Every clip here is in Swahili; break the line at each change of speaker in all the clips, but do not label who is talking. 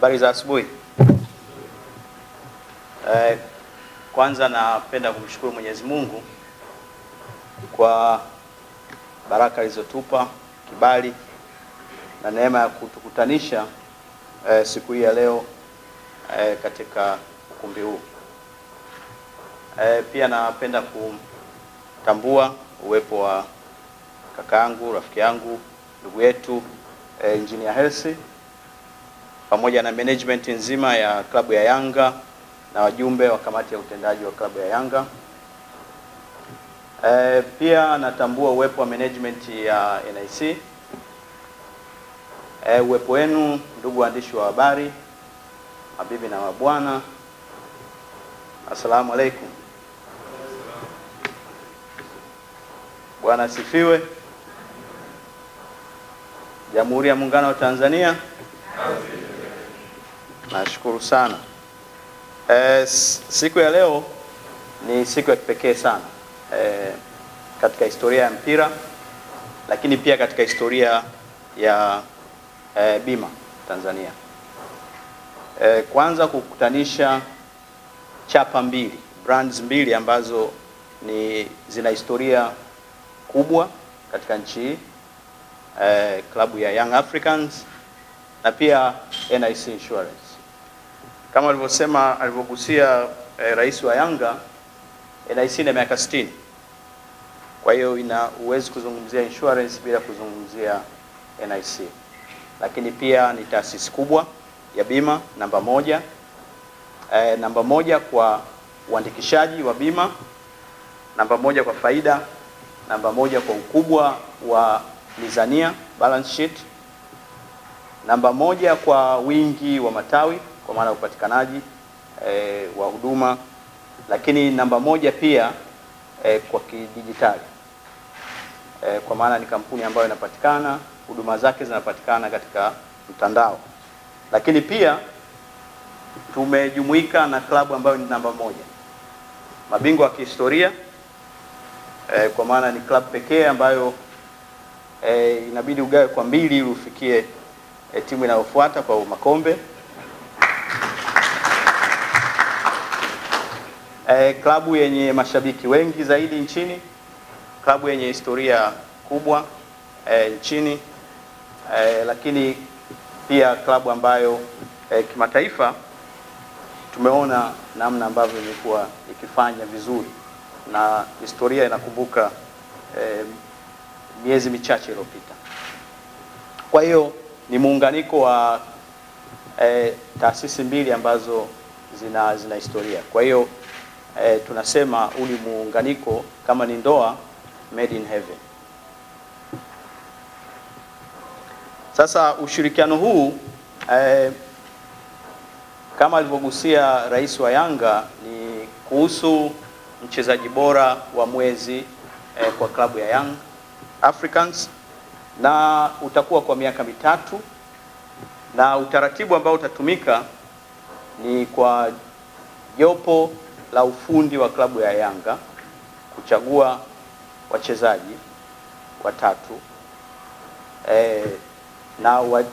Habari za asubuhi. Kwanza napenda kumshukuru Mwenyezi Mungu kwa baraka alizotupa, kibali na neema ya kutukutanisha siku hii ya leo katika ukumbi huu. Pia napenda kutambua uwepo wa kakaangu, rafiki yangu, ndugu yetu Engineer Hersi pamoja na management nzima ya klabu ya Yanga na wajumbe wa kamati ya utendaji wa klabu ya Yanga. Pia natambua uwepo wa management ya NIC. Uwepo wenu ndugu waandishi wa habari, mabibi na mabwana, Asalamu alaykum. Bwana asifiwe. Jamhuri ya Muungano wa Tanzania. Nashukuru sana. Siku ya leo ni siku ya kipekee sana katika historia ya mpira, lakini pia katika historia ya bima Tanzania. Kwanza kukutanisha chapa mbili, brands mbili ambazo zina historia kubwa katika nchi hii, klabu ya Young Africans na pia NIC Insurance. Kama alivyogusia rais wa Yanga, NIC ina miaka 60. Kwa hiyo huwezi kuzungumzia insurance bila kuzungumzia NIC. Lakini pia ni taasisi kubwa ya bima namba moja. Namba moja kwa uandikishaji wa bima, namba moja kwa faida, namba moja kwa ukubwa wa mizania, balance sheet, namba moja kwa wingi wa matawi kwa maana upatikanaji wa huduma, lakini namba moja pia kwa kidijitali, kwa maana ni kampuni ambayo inapatikana, huduma zake zinapatikana katika mtandao. Lakini pia tumejumuika na klabu ambayo ni namba moja, mabingwa wa kihistoria, kwa maana ni klabu pekee ambayo inabidi ugawe kwa mbili ili ufikie timu inayofuata kwa makombe. Klabu yenye mashabiki wengi zaidi nchini, klabu yenye historia kubwa nchini, lakini pia klabu ambayo kimataifa tumeona namna ambavyo imekuwa ikifanya vizuri na historia inakumbuka miezi michache iliyopita. Kwa hiyo ni muunganiko wa taasisi mbili ambazo zina historia. Kwa hiyo tunasema uli muunganiko kama ni ndoa, made in heaven. Sasa ushirikiano huu kama alivyogusia rais wa Yanga ni kuhusu mchezaji bora wa mwezi kwa klabu ya Young Africans, na utakuwa kwa miaka mitatu, na utaratibu ambao utatumika ni kwa jopo la ufundi wa klabu ya Yanga kuchagua wachezaji watatu, na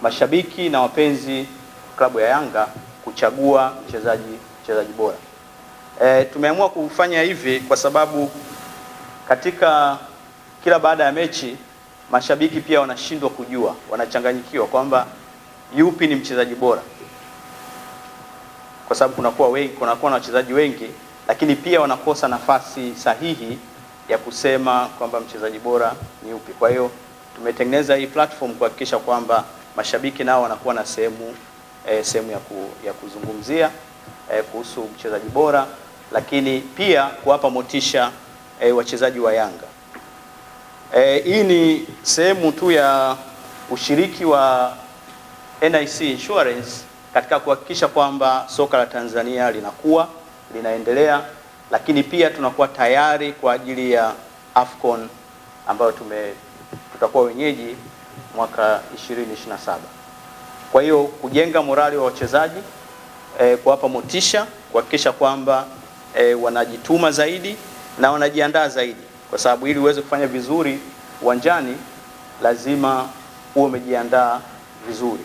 mashabiki na wapenzi klabu ya Yanga kuchagua mchezaji bora. Tumeamua kufanya hivi kwa sababu katika kila baada ya mechi mashabiki pia wanashindwa kujua, wanachanganyikiwa kwamba yupi ni mchezaji bora, kwa sababu kunakuwa na wachezaji wengi, lakini pia wanakosa nafasi sahihi ya kusema kwamba mchezaji bora ni yupi. Kwa hiyo tumetengeneza hii platform kuhakikisha kwamba mashabiki nao wanakuwa na sehemu ya kuzungumzia kuhusu mchezaji bora, lakini pia kuwapa motisha wachezaji wa Yanga. Hii ni sehemu tu ya ushiriki wa NIC Insurance katika kuhakikisha kwamba soka la Tanzania linaendelea, lakini pia tunakuwa tayari kwa ajili ya AFCON ambayo tutakuwa wenyeji mwaka 2027. Kwa hiyo kujenga morali wa wachezaji, kuwapa motisha, kuhakikisha kwamba wanajituma zaidi na wanajiandaa zaidi, kwa sababu ili uweze kufanya vizuri uwanjani lazima uwe umejiandaa vizuri.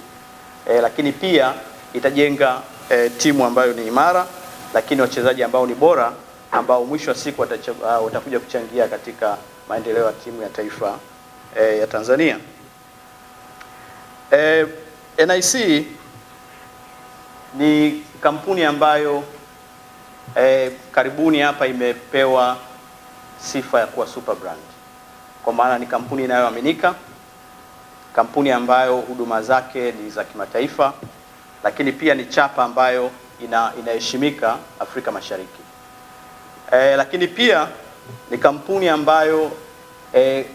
lakini pia itajenga timu ambayo ni imara, lakini wachezaji ambao ni bora, ambao mwisho wa siku watakuja kuchangia katika maendeleo ya timu ya taifa ya Tanzania. NIC ni kampuni ambayo karibuni hapa imepewa sifa ya kuwa super brand, kwa maana ni kampuni inayoaminika, kampuni ambayo huduma zake ni za kimataifa, lakini pia ni chapa ambayo inaheshimika Afrika Mashariki. Lakini pia ni kampuni ambayo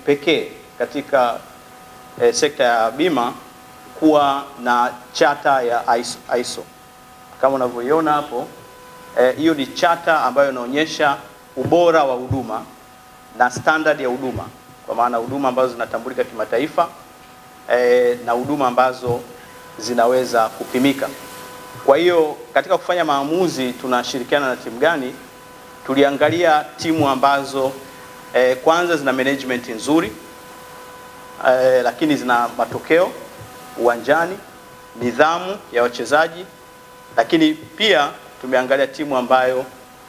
pekee katika sekta ya bima kuwa na chata ya ISO. Kama unavyoiona hapo, hiyo ni chata ambayo inaonyesha ubora wa huduma na standard ya huduma, kwa maana huduma ambazo zinatambulika kimataifa na huduma ambazo zinaweza kupimika. Kwa hiyo katika kufanya maamuzi tunashirikiana na timu gani, tuliangalia timu ambazo kwanza zina management nzuri, lakini zina matokeo uwanjani, nidhamu ya wachezaji, lakini pia tumeangalia timu ambayo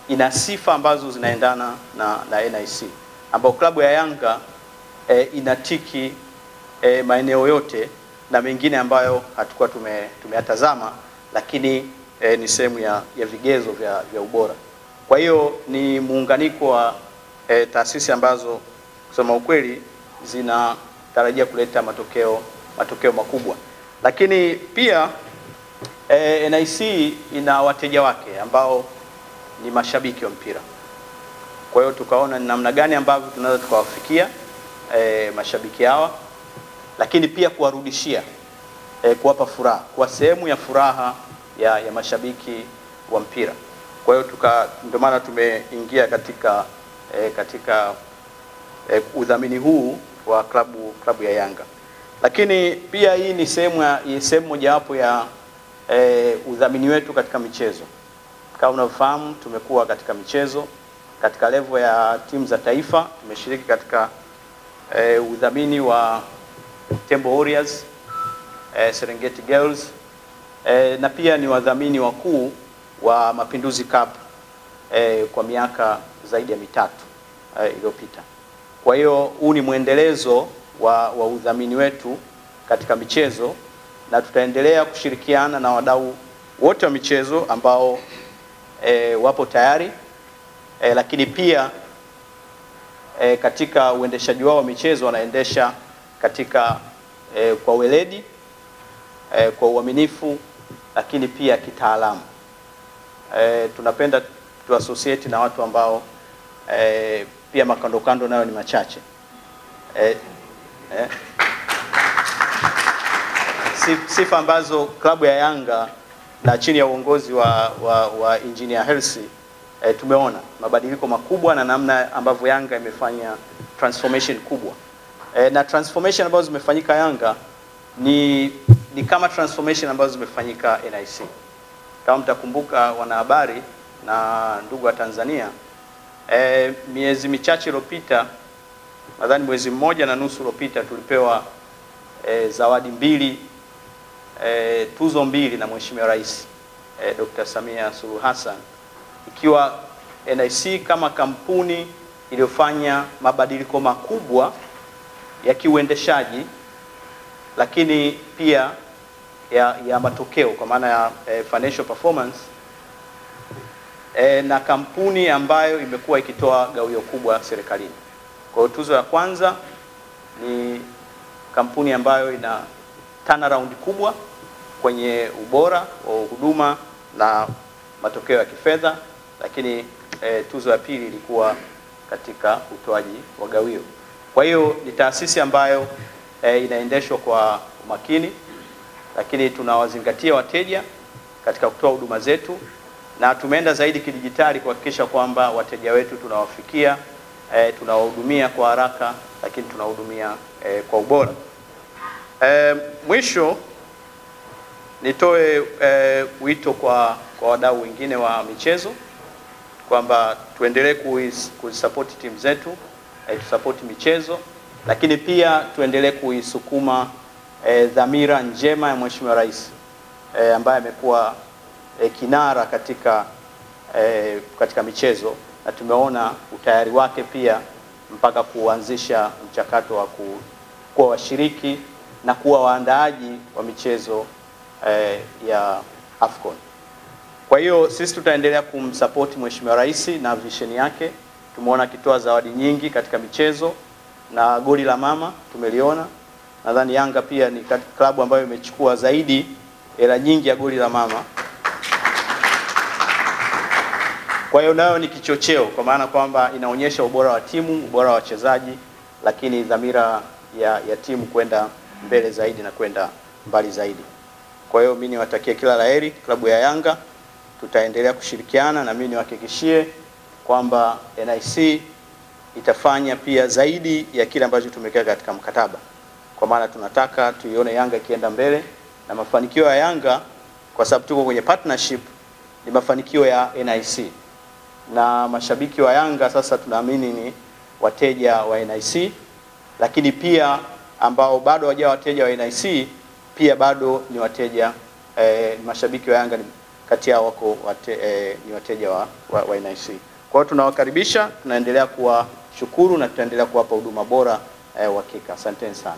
ina sifa ambazo zinaendana na NIC, ambapo klabu ya Yanga inatiki maeneo yote na mengine ambayo hatukuwa tumeyatazama, lakini ni sehemu ya vigezo vya ubora. Kwa hiyo ni muunganiko wa taasisi ambazo kusema ukweli zinatarajia kuleta matokeo makubwa. Lakini pia NIC ina wateja wake ambao ni mashabiki wa mpira. Kwa hiyo tukaona ni namna gani ambavyo tunaweza tukawafikia mashabiki hawa, lakini pia kuwarudishia, kuwapa furaha, kwa sehemu ya furaha ya mashabiki wa mpira. Kwa hiyo ndio maana tumeingia katika udhamini huu wa klabu ya Yanga. Lakini pia hii ni sehemu mojawapo ya udhamini wetu katika michezo. Kama unavyofahamu, tumekuwa katika michezo katika level ya timu za taifa. Tumeshiriki katika udhamini wa Tembo Warriors, Serengeti Girls, na pia ni wadhamini wakuu wa Mapinduzi Cup kwa miaka zaidi ya 3 iliyopita. Kwa hiyo huu ni mwendelezo wa udhamini wetu katika michezo, na tutaendelea kushirikiana na wadau wote wa michezo ambao wapo tayari, lakini pia katika uendeshaji wao wa michezo wanaendesha katika kwa weledi, kwa uaminifu, lakini pia kitaalamu. Tunapenda tu associate na watu ambao pia makando nayo ni machache. Sifa ambazo klabu ya Yanga na chini ya uongozi wa Engineer Hersi tumeona mabadiliko makubwa na namna ambavyo Yanga imefanya transformation kubwa. Na transformation ambazo zimefanyika Yanga ni kama transformation ambazo zimefanyika NIC. Kama mtakumbuka wanahabari na ndugu wa Tanzania, miezi michache iliyopita, nadhani mwezi mmoja na nusu iliyopita, tulipewa zawadi mbili, tuzo mbili na Mheshimiwa Rais Dr. Samia Suluhu Hassan, ikiwa NIC kama kampuni iliyofanya mabadiliko makubwa ya kiuendeshaji, lakini pia ya matokeo kwa maana ya financial performance, na kampuni ambayo imekuwa ikitoa gawio kubwa serikalini. Kwa hiyo tuzo ya kwanza ni kampuni ambayo ina turnaround kubwa kwenye ubora wa huduma na matokeo ya kifedha, lakini tuzo ya pili ilikuwa katika utoaji wa gawio. Kwa hiyo ni taasisi ambayo inaendeshwa kwa umakini, lakini tunawazingatia wateja katika kutoa huduma zetu, na tumeenda zaidi kidijitali kuhakikisha kwamba wateja wetu tunawafikia, tunawahudumia kwa haraka, lakini tunahudumia kwa ubora. Mwisho nitoe wito kwa wadau wengine wa michezo kwamba tuendelee kuisupport timu zetu, tusupport michezo, lakini pia tuendelee kuisukuma dhamira njema ya Mheshimiwa Rais ambaye amekuwa kinara katika michezo, na tumeona utayari wake pia mpaka kuanzisha mchakato wa kuwa washiriki na kuwa waandaaji wa michezo ya AFCON. Kwa hiyo sisi tutaendelea kumsupport Mheshimiwa Rais na vision yake. Tumeona akitoa zawadi nyingi katika michezo, na goli la mama tumeliona. Nadhani Yanga pia ni klabu ambayo imechukua zaidi hela nyingi ya goli la mama. Kwa hiyo nayo ni kichocheo, kwa maana kwamba inaonyesha ubora wa timu, ubora wa wachezaji, lakini dhamira ya timu kwenda mbele zaidi na kwenda mbali zaidi. Kwa hiyo mimi niwatakie kila laheri klabu ya Yanga. Tutaendelea kushirikiana, na mimi niwahakikishie kwamba NIC itafanya pia zaidi ya kile ambacho tumeweka katika mkataba. Kwa maana tunataka tuione Yanga ikienda mbele, na mafanikio ya Yanga, kwa sababu tuko kwenye partnership, ni mafanikio ya NIC. Na mashabiki wa Yanga sasa tunaamini ni wateja wa NIC, lakini pia ambao bado hawajawa wateja wa NIC pia bado ni wateja, mashabiki wa Yanga ni kati yao wako ni wateja wa NIC. Kwa hiyo tunawakaribisha, tunaendelea kuwashukuru na tutaendelea kuwapa huduma bora uhakika. Asanteni sana.